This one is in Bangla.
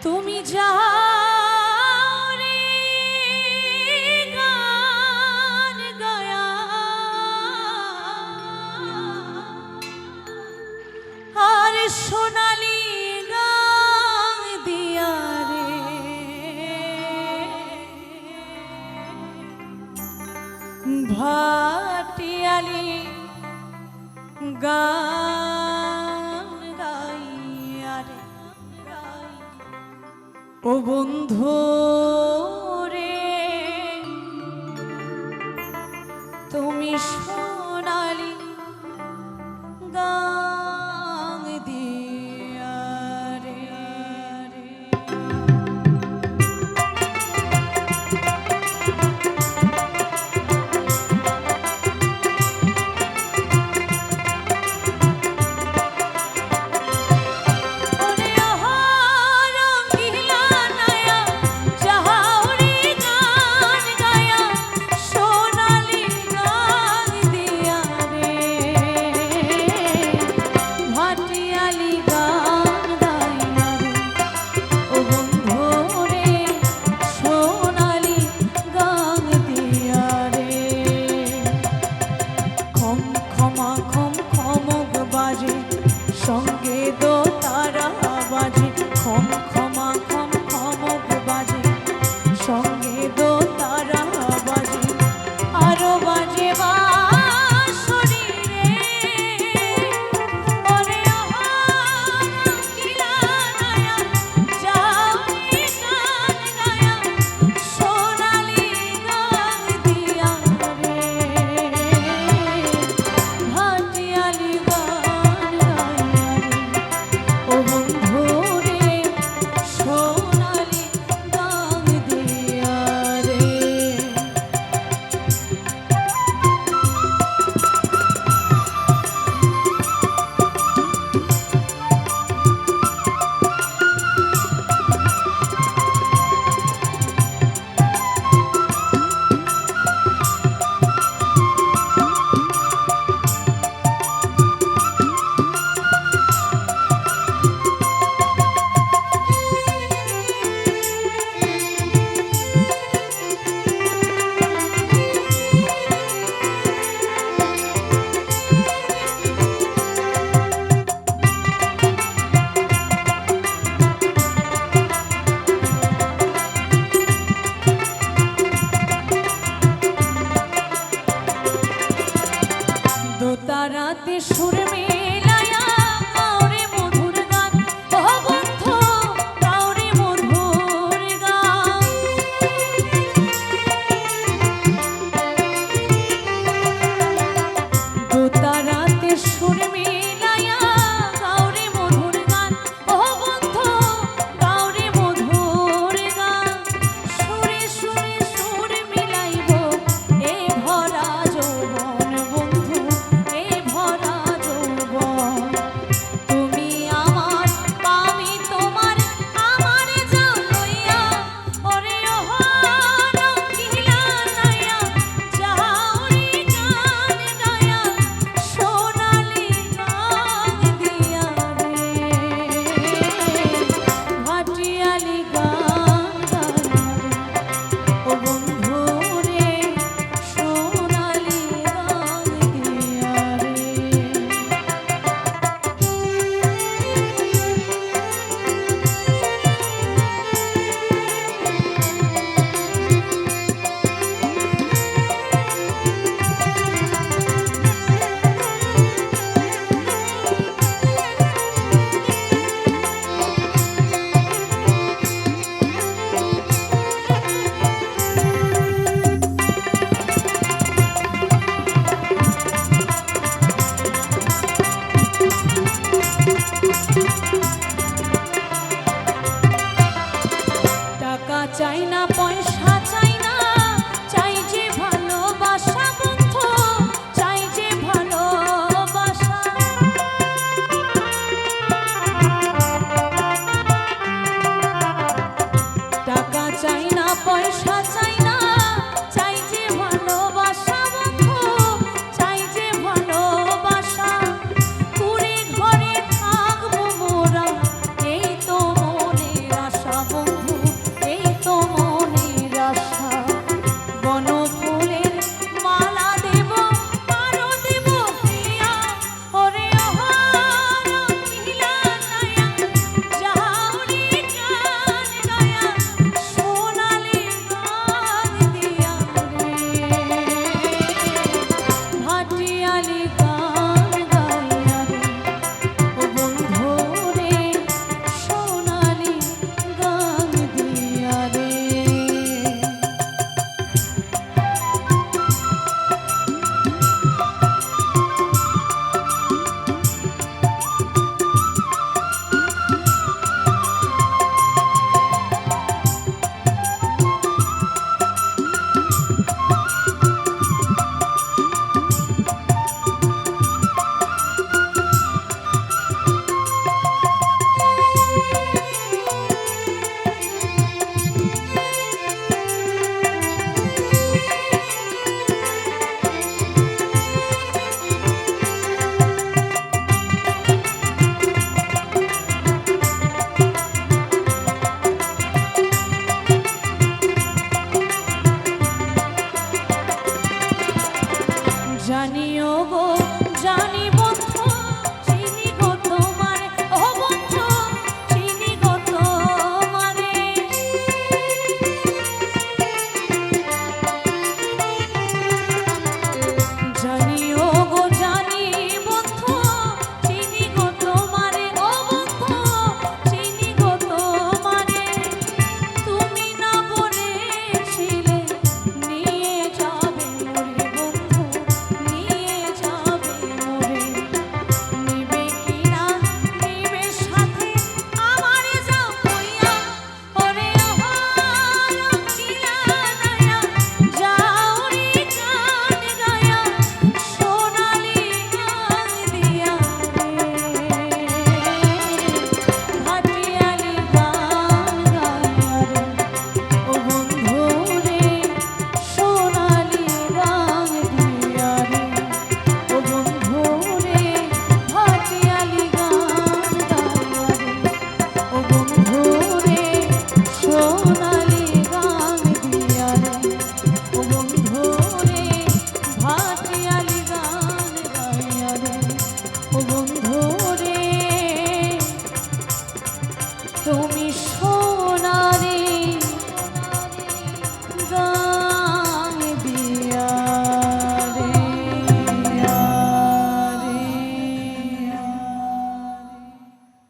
তুমি যাও রে গান গায়া, আর সোনালি গান দিয়া রে ভাটিয়ালি গান গাইয়া রে। ও বন্ধু রে তুমি সোনালি গান দিয়া রে। সঙ্গে দো তারা বাজে খম খমা খম খমক বাজে, সঙ্গে দো তারা বাজে আরো বাজে বাঁশরি রে। ওরে কিলা নায়া যাও রে গান গায়া, সোনালি গান দিয়া রে ভাটিয়ালি গান গায়া রে। ও বন্ধু রে সোনালি গান দিয়া রে। দোতারাতে সুর মেলায়া গাওরে মধুর গান, ও বন্ধু গাওরে মধুর গান। দোতারাতে সুর মেলায়া গাওরে মধুর গান, ও বন্ধু গাওরে মধুর গান। সুরে সুরে সুর মিলাইব এ ভরা যৌবন বন্ধু, এ ভরা যৌবন। তুমি আমার আমি তোমার আমার জান লইয়া, ওরে রঙ্গিলা নায়া যাও রে গান গায়া, সোনালি গান দিয়া রে ভাটিয়ালি গান গায়া রে। ও বন্ধু রে সোনালি গান দিয়া রে। টাকা চাই না পয়সা চাই না, চাই যে ভালোবাসা বন্ধু, চাই যে ভালোবাসা। টাকা চাই না পয়সা চাই না, চাই যে ভালোবাসা বন্ধু, চাই যে ভালোবাসা। কুড়ে ঘরে থাকবো মোরা এই তো মনের আশা। বন্ধু রে সোনালি গান দিয়া রে ও বন্ধু রে ভাটিয়ালি গান গাইয়া রে ও বন্ধু রে তুমি